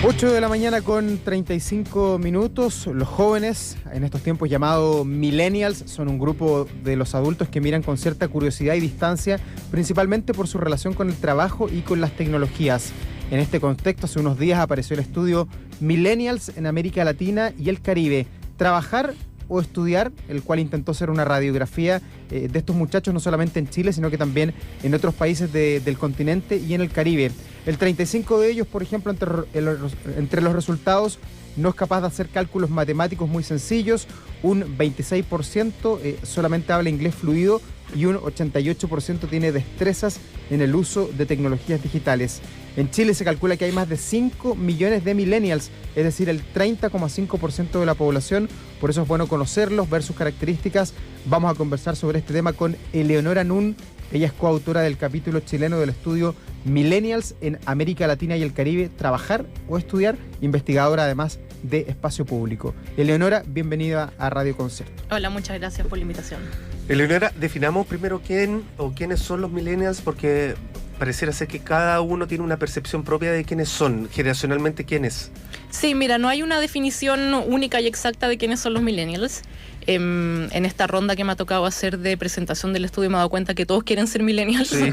8 de la mañana con 35 minutos. Los jóvenes, en estos tiempos llamados millennials, son un grupo de los adultos que miran con cierta curiosidad y distancia, principalmente por su relación con el trabajo y con las tecnologías. En este contexto, hace unos días apareció el estudio Millennials en América Latina y el Caribe. Trabajar o estudiar, el cual intentó hacer una radiografía de estos muchachos no solamente en Chile, sino que también en otros países del continente y en el Caribe. El 35% de ellos, por ejemplo, entre los resultados, no es capaz de hacer cálculos matemáticos muy sencillos, un 26% solamente habla inglés fluido y un 88% tiene destrezas en el uso de tecnologías digitales. En Chile se calcula que hay más de 5 millones de millennials, es decir, el 30,5% de la población. Por eso es bueno conocerlos, ver sus características. Vamos a conversar sobre este tema con Eleonora Nun. Ella es coautora del capítulo chileno del estudio Millennials en América Latina y el Caribe, trabajar o estudiar, investigadora además de espacio público. Eleonora, bienvenida a Radio Concierto. Hola, muchas gracias por la invitación. Eleonora, definamos primero quién o quiénes son los millennials, porque pareciera ser que cada uno tiene una percepción propia de quiénes son, generacionalmente quiénes. Sí, mira, no hay una definición única y exacta de quiénes son los millennials. En esta ronda que me ha tocado hacer de presentación del estudio me he dado cuenta que todos quieren ser millennials. Sí.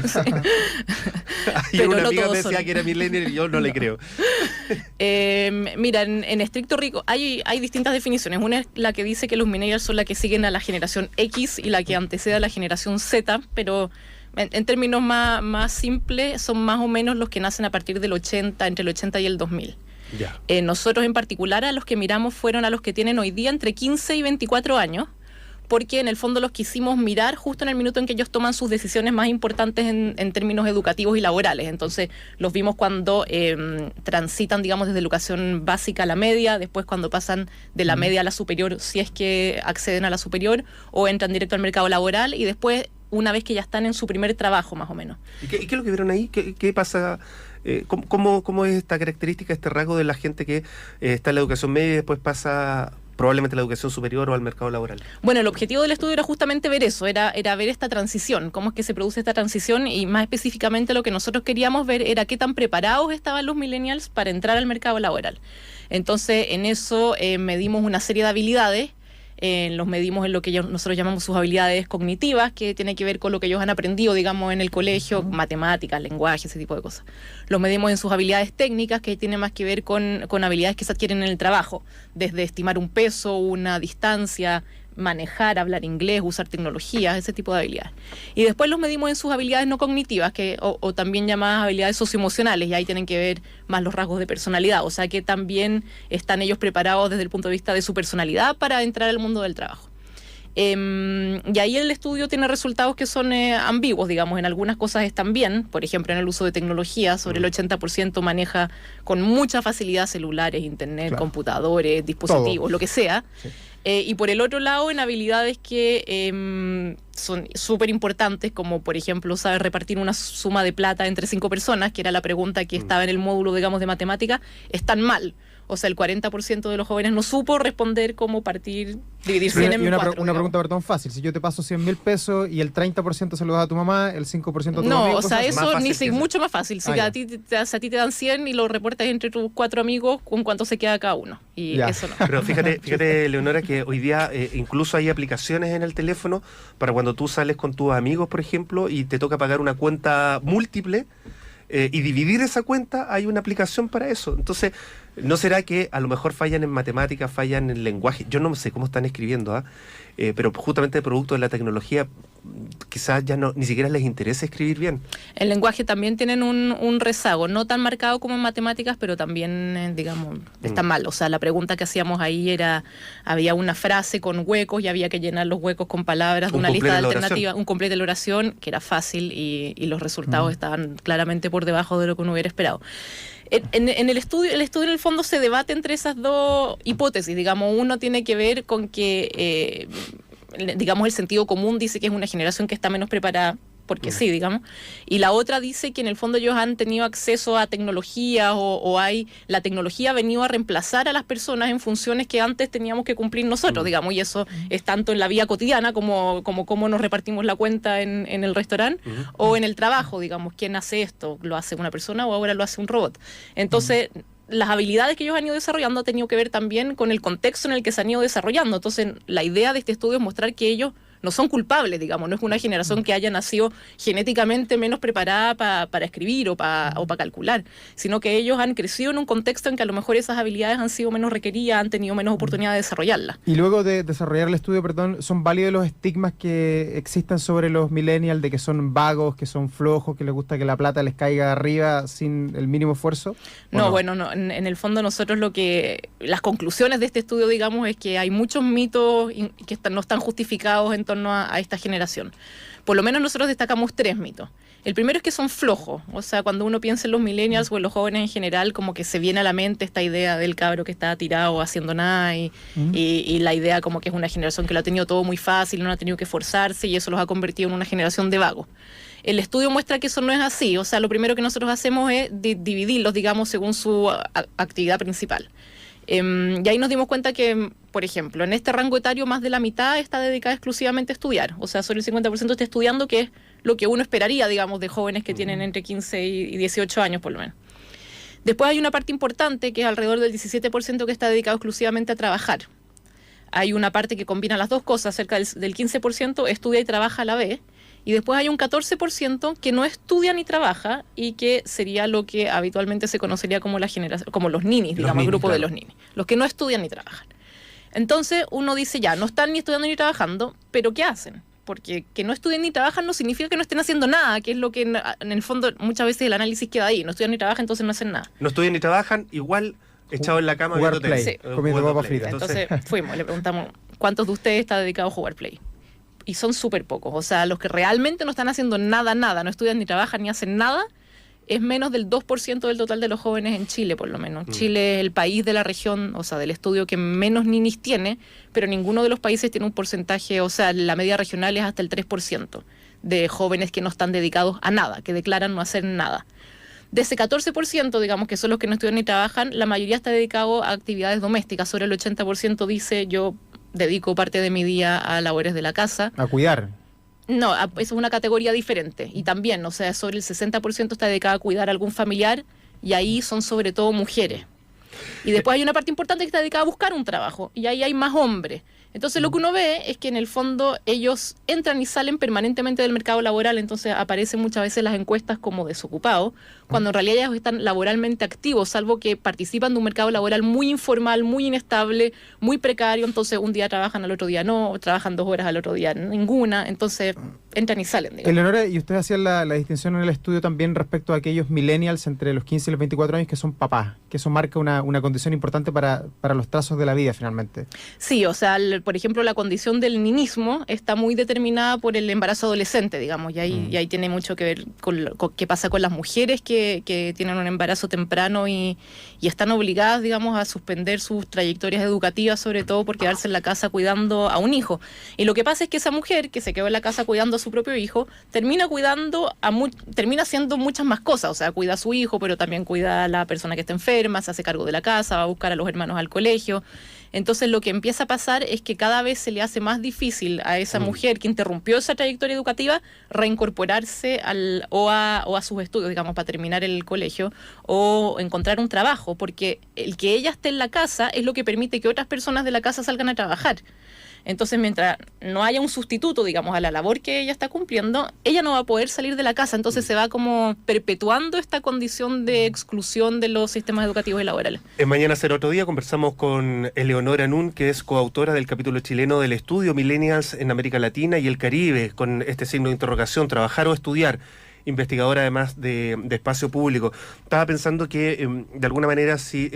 Y una no amiga me decía que era millennial y yo no le creo. Mira, en estricto rico hay distintas definiciones. Una es la que dice que los millennials son la que siguen a la generación X y la que antecede a la generación Z, pero en términos más simples son más o menos los que nacen a partir del 80, entre el 80 y el 2000. Ya. Nosotros en particular a los que miramos fueron a los que tienen hoy día entre 15 y 24 años, porque en el fondo los quisimos mirar justo en el minuto en que ellos toman sus decisiones más importantes en términos educativos y laborales. Entonces los vimos cuando transitan, digamos, desde educación básica a la media, después cuando pasan de la media a la superior, si es que acceden a la superior, o entran directo al mercado laboral, y después una vez que ya están en su primer trabajo, más o menos. ¿Y qué es lo que vieron ahí? ¿Qué pasa? ¿Cómo es esta característica, este rasgo de la gente que está en la educación media y después pasa probablemente a la educación superior o al mercado laboral? Bueno, el objetivo del estudio era justamente ver eso, era ver esta transición, cómo es que se produce esta transición, y más específicamente lo que nosotros queríamos ver era qué tan preparados estaban los millennials para entrar al mercado laboral. Entonces, en eso medimos una serie de habilidades. Los medimos en lo que nosotros llamamos sus habilidades cognitivas, que tiene que ver con lo que ellos han aprendido, digamos, en el colegio, matemáticas, lenguaje, ese tipo de cosas. Los medimos en sus habilidades técnicas, que tiene más que ver con habilidades que se adquieren en el trabajo, desde estimar un peso, una distancia, manejar, hablar inglés, usar tecnologías, ese tipo de habilidades. Y después los medimos en sus habilidades no cognitivas, o también llamadas habilidades socioemocionales, y ahí tienen que ver más los rasgos de personalidad, o sea que también están ellos preparados desde el punto de vista de su personalidad para entrar al mundo del trabajo. Y ahí el estudio tiene resultados que son ambiguos, digamos. En algunas cosas están bien, por ejemplo en el uso de tecnología, sobre el 80% maneja con mucha facilidad celulares, internet, claro, computadores, dispositivos, todo, lo que sea. Sí. Y por el otro lado, en habilidades que son súper importantes, como por ejemplo saber repartir una suma de plata entre 5 personas, que era la pregunta que estaba en el módulo, digamos, de matemática, están mal. O sea, el 40% de los jóvenes no supo responder cómo dividir 100 en 4. Una pregunta, perdón, fácil. Si yo te paso 100.000 pesos y el 30% se lo das a tu mamá, el 5% a tu amigo... No, o sea, eso mucho más fácil. Si a ti te dan 100 y lo reportas entre tus 4 amigos, ¿con cuánto se queda cada uno? Y ya, eso no. Pero fíjate, Leonora, que hoy día incluso hay aplicaciones en el teléfono para cuando tú sales con tus amigos, por ejemplo, y te toca pagar una cuenta múltiple, y dividir esa cuenta, hay una aplicación para eso. Entonces, ¿no será que a lo mejor fallan en matemáticas, fallan en lenguaje? Yo no sé cómo están escribiendo, pero justamente producto de la tecnología, quizás ya ni siquiera les interesa escribir bien. El lenguaje también tienen un rezago, no tan marcado como en matemáticas, pero también, digamos, está mal. O sea, la pregunta que hacíamos ahí había una frase con huecos y había que llenar los huecos con palabras de una lista de alternativas, un completo de la oración, que era fácil, y los resultados estaban claramente por debajo de lo que uno hubiera esperado. En el estudio en el fondo se debate entre esas dos hipótesis, digamos. Uno tiene que ver con que, digamos, el sentido común dice que es una generación que está menos preparada, porque sí, digamos. Y la otra dice que en el fondo ellos han tenido acceso a tecnología la tecnología ha venido a reemplazar a las personas en funciones que antes teníamos que cumplir nosotros, digamos, y eso es tanto en la vida cotidiana como cómo nos repartimos la cuenta en el restaurante o en el trabajo, digamos. ¿Quién hace esto? ¿Lo hace una persona o ahora lo hace un robot? Entonces, las habilidades que ellos han ido desarrollando ha tenido que ver también con el contexto en el que se han ido desarrollando. Entonces, la idea de este estudio es mostrar que ellos no son culpables, digamos, no es una generación que haya nacido genéticamente menos preparada para escribir o para calcular, sino que ellos han crecido en un contexto en que a lo mejor esas habilidades han sido menos requeridas, han tenido menos oportunidad de desarrollarlas. Y luego de desarrollar el estudio, perdón, ¿son válidos los estigmas que existen sobre los millennials de que son vagos, que son flojos, que les gusta que la plata les caiga arriba sin el mínimo esfuerzo? No, bueno, no, en el fondo nosotros las conclusiones de este estudio, digamos, es que hay muchos mitos que no están justificados en torno a esta generación. Por lo menos nosotros destacamos 3 mitos. El primero es que son flojos, o sea, cuando uno piensa en los millennials o en los jóvenes en general, como que se viene a la mente esta idea del cabro que está tirado haciendo nada y la idea como que es una generación que lo ha tenido todo muy fácil, no ha tenido que esforzarse y eso los ha convertido en una generación de vagos. El estudio muestra que eso no es así, o sea, lo primero que nosotros hacemos es dividirlos, digamos, según su actividad principal. Y ahí nos dimos cuenta que, por ejemplo, en este rango etario más de la mitad está dedicada exclusivamente a estudiar. O sea, solo el 50% está estudiando, que es lo que uno esperaría, digamos, de jóvenes que tienen entre 15 y 18 años, por lo menos. Después hay una parte importante, que es alrededor del 17% que está dedicado exclusivamente a trabajar. Hay una parte que combina las dos cosas, cerca del 15% estudia y trabaja a la vez. Y después hay un 14% que no estudia ni trabaja y que sería lo que habitualmente se conocería como la generación, como los ninis, digamos, el grupo de los ninis, los que no estudian ni trabajan. Entonces uno dice, ya, no están ni estudiando ni trabajando, pero ¿qué hacen? Porque que no estudien ni trabajan no significa que no estén haciendo nada, que es lo que en el fondo muchas veces el análisis queda ahí. No estudian ni trabajan, entonces no hacen nada. No estudian ni trabajan, igual echado en la cama jugar viendo play, tele. sí, comiendo papas fritas. Entonces fuimos, le preguntamos, ¿cuántos de ustedes está dedicado a jugar play? Y son súper pocos, o sea, los que realmente no están haciendo nada, no estudian ni trabajan ni hacen nada, es menos del 2% del total de los jóvenes en Chile, por lo menos. Chile es el país de la región, o sea, del estudio que menos ninis tiene, pero ninguno de los países tiene un porcentaje, o sea, la media regional es hasta el 3% de jóvenes que no están dedicados a nada, que declaran no hacer nada. De ese 14%, digamos, que son los que no estudian ni trabajan, la mayoría está dedicado a actividades domésticas, sobre el 80% dice yo dedico parte de mi día a labores de la casa. A cuidar. No, eso es una categoría diferente. Y también, o sea, sobre el 60% está dedicado a cuidar a algún familiar y ahí son sobre todo mujeres. Y después hay una parte importante que está dedicada a buscar un trabajo y ahí hay más hombres. Entonces lo que uno ve es que en el fondo ellos entran y salen permanentemente del mercado laboral, entonces aparecen muchas veces las encuestas como desocupados, cuando en realidad ellos están laboralmente activos, salvo que participan de un mercado laboral muy informal, muy inestable, muy precario, entonces un día trabajan, al otro día no, trabajan 2 horas, al otro día ninguna, entonces entran y salen. Digamos. Eleonora, y usted hacía la distinción en el estudio también respecto a aquellos millennials entre los 15 y los 24 años que son papás, que eso marca una condición importante para los trazos de la vida finalmente. Sí, o sea, por ejemplo, la condición del ninismo está muy determinada por el embarazo adolescente, digamos, y ahí tiene mucho que ver con qué pasa con las mujeres que tienen un embarazo temprano y están obligadas, digamos, a suspender sus trayectorias educativas, sobre todo por quedarse en la casa cuidando a un hijo. Y lo que pasa es que esa mujer que se quedó en la casa cuidando a su propio hijo, termina haciendo muchas más cosas, o sea, cuida a su hijo, pero también cuida a la persona que está enferma, se hace cargo de la casa, va a buscar a los hermanos al colegio. Entonces lo que empieza a pasar es que cada vez se le hace más difícil a esa mujer que interrumpió esa trayectoria educativa reincorporarse o a sus estudios, digamos, para terminar el colegio o encontrar un trabajo, porque el que ella esté en la casa es lo que permite que otras personas de la casa salgan a trabajar. Entonces, mientras no haya un sustituto, digamos, a la labor que ella está cumpliendo, ella no va a poder salir de la casa. Entonces se va como perpetuando esta condición de exclusión de los sistemas educativos y laborales. En Mañana Será Otro Día conversamos con Eleonora Nun, que es coautora del capítulo chileno del estudio Millennials en América Latina y el Caribe, con este signo de interrogación, trabajar o estudiar. Investigadora además de espacio público. Estaba pensando que de alguna manera sí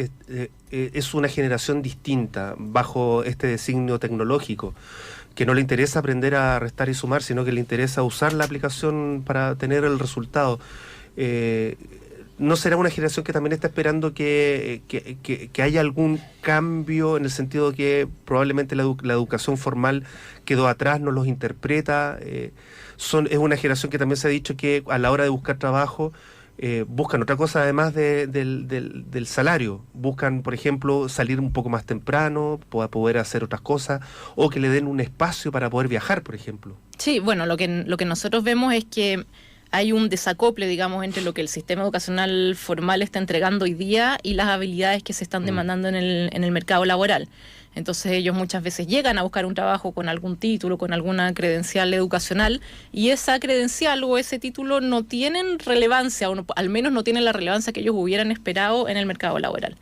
es una generación distinta bajo este designio tecnológico, que no le interesa aprender a restar y sumar, sino que le interesa usar la aplicación para tener el resultado. ¿No será una generación que también está esperando que haya algún cambio en el sentido de que probablemente la educación formal quedó atrás, no los interpreta? Es una generación que también se ha dicho que a la hora de buscar trabajo buscan otra cosa además del salario. Buscan, por ejemplo, salir un poco más temprano para poder hacer otras cosas o que le den un espacio para poder viajar, por ejemplo. Sí, bueno, lo que nosotros vemos es que hay un desacople, digamos, entre lo que el sistema educacional formal está entregando hoy día y las habilidades que se están demandando en el mercado laboral. Entonces ellos muchas veces llegan a buscar un trabajo con algún título, con alguna credencial educacional, y esa credencial o ese título no tienen relevancia, o no, al menos no tienen la relevancia que ellos hubieran esperado en el mercado laboral.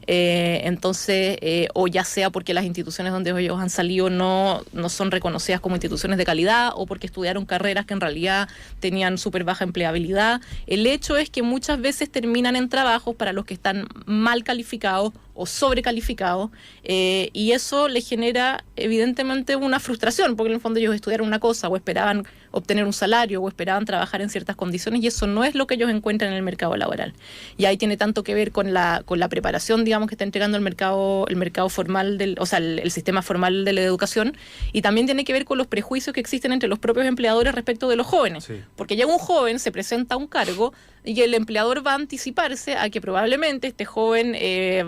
Entonces, o ya sea porque las instituciones donde ellos han salido no son reconocidas como instituciones de calidad, o porque estudiaron carreras que en realidad tenían súper baja empleabilidad. El hecho es que muchas veces terminan en trabajos para los que están mal calificados o sobrecalificados, y eso les genera evidentemente una frustración, porque en el fondo ellos estudiaron una cosa o esperaban obtener un salario o esperaban trabajar en ciertas condiciones, y eso no es lo que ellos encuentran en el mercado laboral. Y ahí tiene tanto que ver con la preparación, digamos, que está entregando el mercado formal, el sistema formal de la educación, y también tiene que ver con los prejuicios que existen entre los propios empleadores respecto de los jóvenes. Sí. Porque llega un joven, se presenta a un cargo, y el empleador va a anticiparse a que probablemente este joven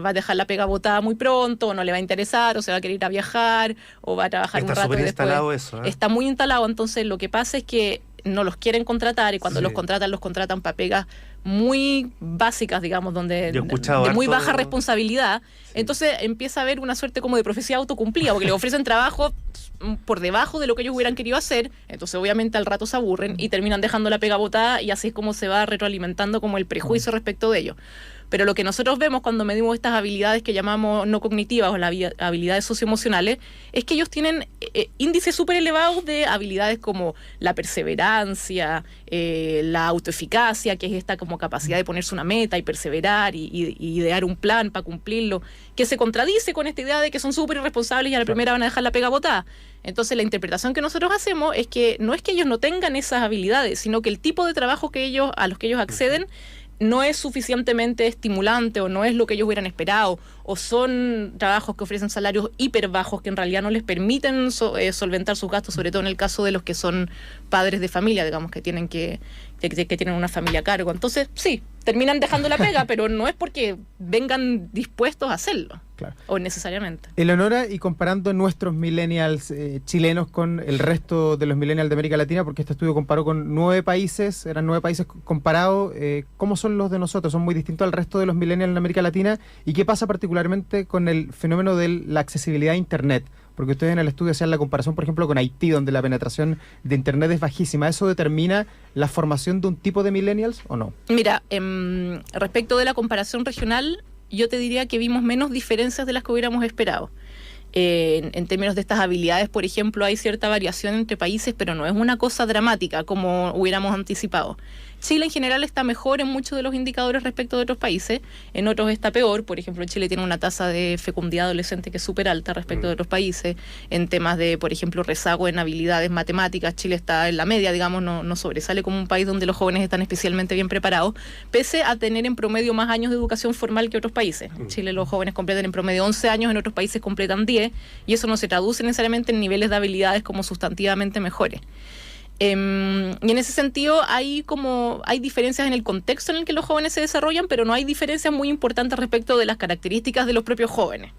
va a dejar la pega botada muy pronto, o no le va a interesar, o se va a querer ir a viajar, o va a trabajar un rato después. Está súper instalado eso, ¿eh? Está muy instalado, entonces lo que pasa es que no los quieren contratar, y cuando los contratan para pegas muy básicas, digamos, de muy baja responsabilidad. Sí. Entonces empieza a haber una suerte como de profecía autocumplida, porque le ofrecen trabajo por debajo de lo que ellos hubieran querido hacer, entonces obviamente al rato se aburren y terminan dejando la pega botada, y así es como se va retroalimentando como el prejuicio respecto de ellos. Pero lo que nosotros vemos cuando medimos estas habilidades que llamamos no cognitivas o las habilidades socioemocionales es que ellos tienen índices súper elevados de habilidades como la perseverancia, la autoeficacia, que es esta como capacidad de ponerse una meta y perseverar y idear un plan para cumplirlo, que se contradice con esta idea de que son súper irresponsables y a la primera van a dejar la pega botada. Entonces la interpretación que nosotros hacemos es que no es que ellos no tengan esas habilidades, sino que el tipo de trabajo a los que ellos acceden no es suficientemente estimulante, o no es lo que ellos hubieran esperado, o son trabajos que ofrecen salarios hiper bajos que en realidad no les permiten solventar sus gastos, sobre todo en el caso de los que son padres de familia, digamos, que tienen una familia a cargo. Entonces, sí, terminan dejando la pega, pero no es porque vengan dispuestos a hacerlo. Claro. O necesariamente. Eleonora, y comparando nuestros millennials chilenos con el resto de los millennials de América Latina, porque este estudio comparó con 9 países, eran 9 países comparados, ¿cómo son los de nosotros? ¿Son muy distintos al resto de los millennials en América Latina? ¿Y qué pasa particularmente con el fenómeno de la accesibilidad a Internet? Porque ustedes en el estudio hacían la comparación, por ejemplo, con Haití, donde la penetración de Internet es bajísima. ¿Eso determina la formación de un tipo de millennials o no? Mira, respecto de la comparación regional, yo te diría que vimos menos diferencias de las que hubiéramos esperado. En términos de estas habilidades, por ejemplo, hay cierta variación entre países, pero no es una cosa dramática como hubiéramos anticipado. Chile en general está mejor en muchos de los indicadores respecto de otros países, en otros está peor. Por ejemplo, Chile tiene una tasa de fecundidad adolescente que es súper alta respecto de otros países. En temas de, por ejemplo, rezago en habilidades matemáticas, Chile está en la media, digamos, no sobresale como un país donde los jóvenes están especialmente bien preparados, pese a tener en promedio más años de educación formal que otros países. En Chile los jóvenes completan en promedio 11 años, en otros países completan 10, y eso no se traduce necesariamente en niveles de habilidades como sustantivamente mejores. Y en ese sentido hay diferencias en el contexto en el que los jóvenes se desarrollan, pero no hay diferencias muy importantes respecto de las características de los propios jóvenes.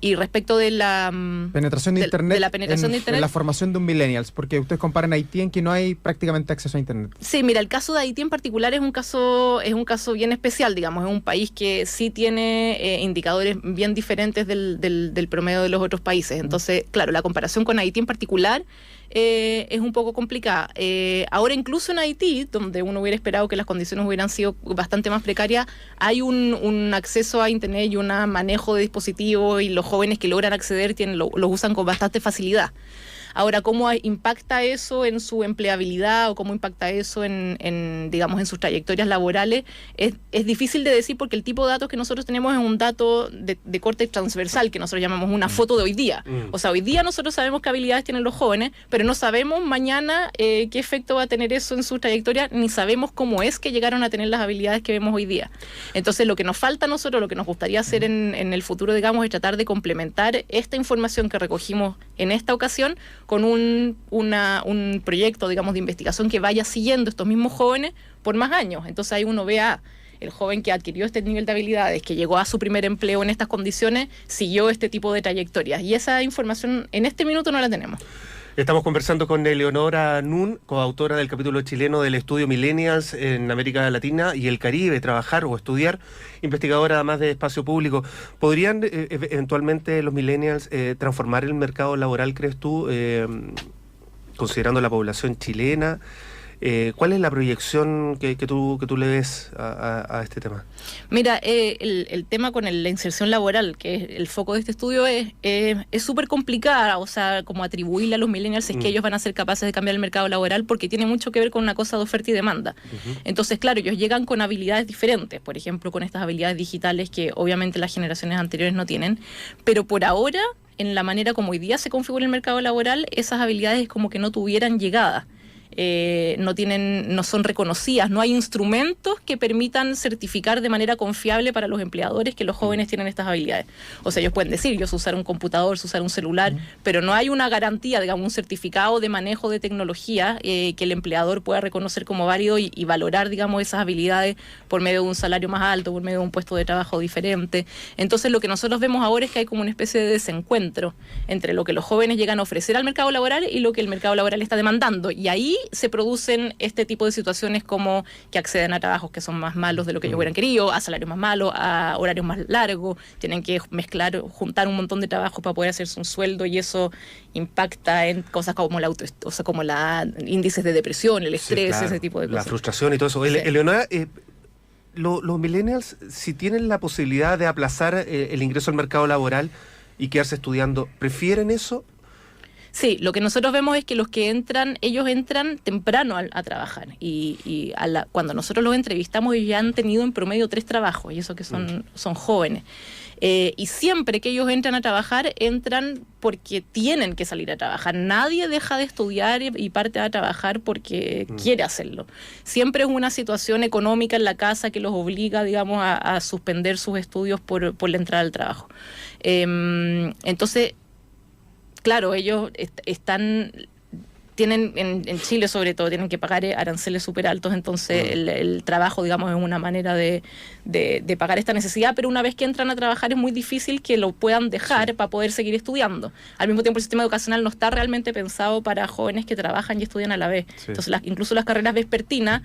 Y respecto de la penetración de Internet, de la penetración de Internet, en la formación de un millennials, porque ustedes comparan Haití en que no hay prácticamente acceso a Internet. Sí, mira, el caso de Haití en particular es un caso bien especial, digamos, es un país que sí tiene indicadores bien diferentes del promedio de los otros países. Entonces, claro, la comparación con Haití en particular es un poco complicada. Ahora, incluso en Haití, donde uno hubiera esperado que las condiciones hubieran sido bastante más precarias, hay un acceso a Internet y un manejo de dispositivos, y los jóvenes que logran acceder los usan con bastante facilidad. Ahora, ¿cómo impacta eso en su empleabilidad o cómo impacta eso en sus trayectorias laborales? Es difícil de decir, porque el tipo de datos que nosotros tenemos es un dato de corte transversal, que nosotros llamamos una foto de hoy día. O sea, hoy día nosotros sabemos qué habilidades tienen los jóvenes, pero no sabemos mañana qué efecto va a tener eso en su trayectoria, ni sabemos cómo es que llegaron a tener las habilidades que vemos hoy día. Entonces, lo que nos falta a nosotros, lo que nos gustaría hacer en el futuro, digamos, es tratar de complementar esta información que recogimos en esta ocasión con un proyecto, digamos, de investigación que vaya siguiendo estos mismos jóvenes por más años. Entonces ahí uno ve el joven que adquirió este nivel de habilidades, que llegó a su primer empleo en estas condiciones, siguió este tipo de trayectorias. Y esa información en este minuto no la tenemos. Estamos conversando con Eleonora Nun, coautora del capítulo chileno del estudio Millennials en América Latina y el Caribe, trabajar o estudiar, investigadora además de espacio público. ¿Podrían eventualmente los Millennials transformar el mercado laboral, crees tú, considerando la población chilena? ¿Cuál es la proyección que tú le ves a este tema? Mira, el tema con la inserción laboral, que es el foco de este estudio, es súper complicada, o sea, como atribuirle a los millennials es que ellos van a ser capaces de cambiar el mercado laboral, porque tiene mucho que ver con una cosa de oferta y demanda. Entonces, claro, ellos llegan con habilidades diferentes, por ejemplo, con estas habilidades digitales que obviamente las generaciones anteriores no tienen, pero por ahora, en la manera como hoy día se configura el mercado laboral, esas habilidades como que no tuvieran llegada. No son reconocidas, no hay instrumentos que permitan certificar de manera confiable para los empleadores que los jóvenes tienen estas habilidades. O sea, ellos pueden decir, yo sé usar un computador, sé usar un celular, pero no hay una garantía, digamos, un certificado de manejo de tecnología que el empleador pueda reconocer como válido y valorar, digamos, esas habilidades por medio de un salario más alto, por medio de un puesto de trabajo diferente. Entonces, lo que nosotros vemos ahora es que hay como una especie de desencuentro entre lo que los jóvenes llegan a ofrecer al mercado laboral y lo que el mercado laboral está demandando. Y ahí se producen este tipo de situaciones como que acceden a trabajos que son más malos de lo que ellos hubieran querido, a salarios más malos, a horarios más largos, tienen que juntar un montón de trabajo para poder hacerse un sueldo, y eso impacta en cosas como como índices de depresión, el estrés, sí, claro, ese tipo de cosas. La frustración y todo eso. Sí. Eleonora, los millennials, si tienen la posibilidad de aplazar el ingreso al mercado laboral y quedarse estudiando, ¿prefieren eso? Sí, lo que nosotros vemos es que los que entran, ellos entran temprano a trabajar y cuando nosotros los entrevistamos ellos ya han tenido en promedio 3 trabajos, y eso que son jóvenes. Y siempre que ellos entran a trabajar, entran porque tienen que salir a trabajar. Nadie deja de estudiar y parte a trabajar porque quiere hacerlo. Siempre es una situación económica en la casa que los obliga, digamos, a suspender sus estudios por la entrada al trabajo. Entonces, claro, ellos tienen en Chile sobre todo, tienen que pagar aranceles súper altos, entonces el trabajo, digamos, es una manera de pagar esta necesidad, pero una vez que entran a trabajar es muy difícil que lo puedan dejar para poder seguir estudiando. Al mismo tiempo, el sistema educacional no está realmente pensado para jóvenes que trabajan y estudian a la vez. Sí. Entonces, incluso las carreras vespertinas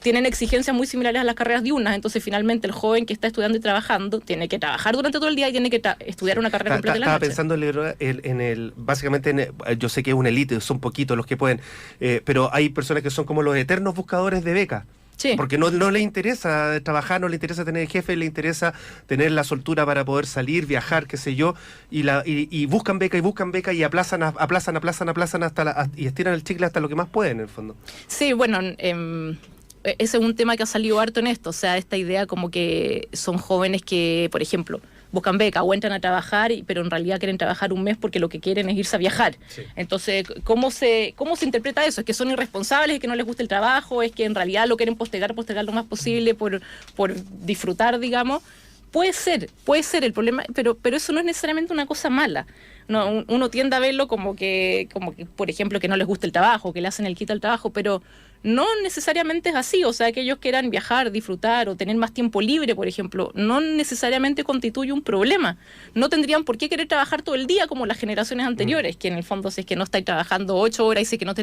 tienen exigencias muy similares a las carreras diurnas, entonces finalmente el joven que está estudiando y trabajando tiene que trabajar durante todo el día y tiene que estudiar una carrera completa en la noche. Estaba pensando básicamente yo sé que es una élite, son poquitos los que pueden, pero hay personas que son como los eternos buscadores de becas. Sí. Porque no les interesa trabajar, no les interesa tener jefe, les interesa tener la soltura para poder salir, viajar, qué sé yo, y buscan beca y aplazan y estiran el chicle hasta lo que más pueden, en el fondo. Sí, bueno, ese es un tema que ha salido harto en esto, o sea, esta idea como que son jóvenes que, por ejemplo, buscan beca o entran a trabajar, pero en realidad quieren trabajar un mes porque lo que quieren es irse a viajar. Sí. Entonces, ¿cómo se interpreta eso? ¿Es que son irresponsables, es que no les gusta el trabajo, es que en realidad lo quieren postergar lo más posible por disfrutar, digamos? Puede ser el problema, pero eso no es necesariamente una cosa mala. No, uno tiende a verlo como que, por ejemplo, que no les gusta el trabajo, que le hacen el quita al trabajo, pero no necesariamente es así. O sea, que ellos quieran viajar, disfrutar o tener más tiempo libre, por ejemplo, no necesariamente constituye un problema. No tendrían por qué querer trabajar todo el día como las generaciones anteriores, que en el fondo, si es que no estáis trabajando 8 horas y si es que no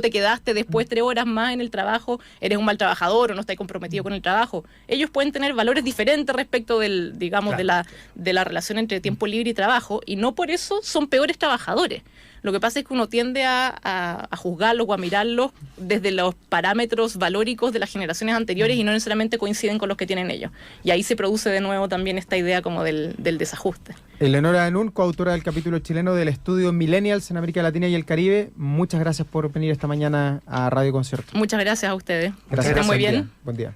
te quedaste después 3 horas más en el trabajo, eres un mal trabajador o no estás comprometido con el trabajo. Ellos pueden tener valores diferentes respecto digamos, claro, de la relación entre tiempo libre y trabajo, y no por eso son peores trabajadores. Lo que pasa es que uno tiende a juzgarlos o a mirarlos desde los parámetros valóricos de las generaciones anteriores y no necesariamente coinciden con los que tienen ellos. Y ahí se produce de nuevo también esta idea como del desajuste. Eleonora Nun, coautora del capítulo chileno del estudio Millennials en América Latina y el Caribe, muchas gracias por venir esta mañana a Radio Concierto. Muchas gracias a ustedes. Gracias. Muy bien. Buen día.